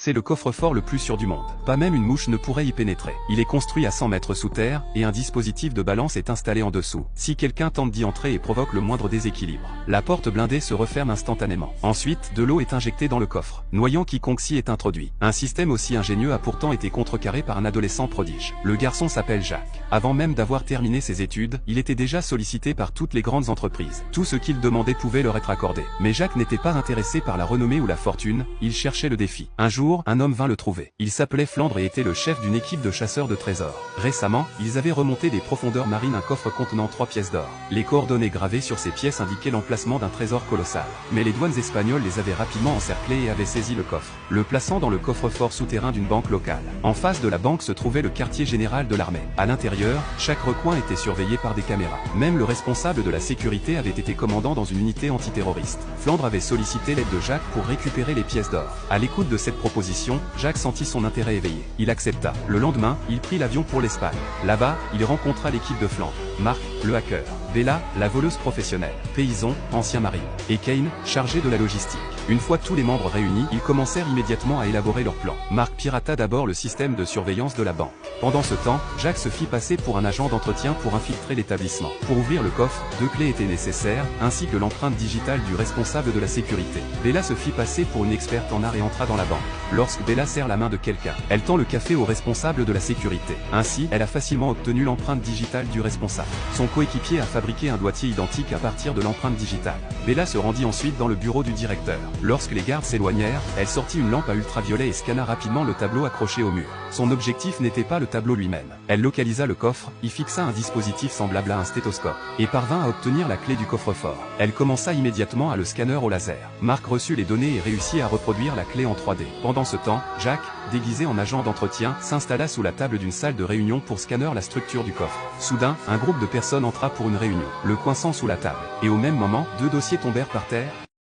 C'est le coffre-fort le plus sûr du monde. Pas même une mouche ne pourrait y pénétrer. Il est construit à 100 mètres sous terre, et un dispositif de balance est installé en dessous. Si quelqu'un tente d'y entrer et provoque le moindre déséquilibre, la porte blindée se referme instantanément. Ensuite, de l'eau est injectée dans le coffre, noyant quiconque s'y est introduit. Un système aussi ingénieux a pourtant été contrecarré par un adolescent prodige. Le garçon s'appelle Jacques. Avant même d'avoir terminé ses études, il était déjà sollicité par toutes les grandes entreprises. Tout ce qu'il demandait pouvait leur être accordé. Mais Jacques n'était pas intéressé par la renommée ou la fortune, il cherchait le défi. Un jour, un homme vint le trouver. Il s'appelait Flandre et était le chef d'une équipe de chasseurs de trésors. Récemment, ils avaient remonté des profondeurs marines un coffre contenant 3 pièces d'or. Les coordonnées gravées sur ces pièces indiquaient l'emplacement d'un trésor colossal. Mais les douanes espagnoles les avaient rapidement encerclés et avaient saisi le coffre, le plaçant dans le coffre-fort souterrain d'une banque locale. En face de la banque se trouvait le quartier général de l'armée. À l'intérieur, chaque recoin était surveillé par des caméras. Même le responsable de la sécurité avait été commandant dans une unité antiterroriste. Flandre avait sollicité l'aide de Jacques pour récupérer les pièces d'or. À l'écoute de cette proposition, Jacques sentit son intérêt éveillé. Il accepta. Le lendemain, il prit l'avion pour l'Espagne. Là-bas, il rencontra l'équipe de Flandre. Marc, le hacker. Bella, la voleuse professionnelle. Payson, ancien marine. Et Kane, chargé de la logistique. Une fois tous les membres réunis, ils commencèrent immédiatement à élaborer leur plan. Marc pirata d'abord le système de surveillance de la banque. Pendant ce temps, Jacques se fit passer pour un agent d'entretien pour infiltrer l'établissement. Pour ouvrir le coffre, 2 clés étaient nécessaires, ainsi que l'empreinte digitale du responsable de la sécurité. Bella se fit passer pour une experte en art et entra dans la banque. Lorsque Bella serre la main de quelqu'un, elle tend le café au responsable de la sécurité. Ainsi, elle a facilement obtenu l'empreinte digitale du responsable. Son coéquipier a fabriqué un doigtier identique à partir de l'empreinte digitale. Bella se rendit ensuite dans le bureau du directeur. Lorsque les gardes s'éloignèrent, elle sortit une lampe à ultraviolet et scanna rapidement le tableau accroché au mur. Son objectif n'était pas le tableau lui-même. Elle localisa le coffre, y fixa un dispositif semblable à un stéthoscope, et parvint à obtenir la clé du coffre-fort. Elle commença immédiatement à le scanner au laser. Marc reçut les données et réussit à reproduire la clé en 3D. Pendant ce temps, Jacques, déguisé en agent d'entretien, s'installa sous la table d'une salle de réunion pour scanner la structure du coffre. Soudain, un groupe de personnes entra pour une réunion, le coinçant sous la table. Et au même moment, 2 dossiers tombèrent par terre,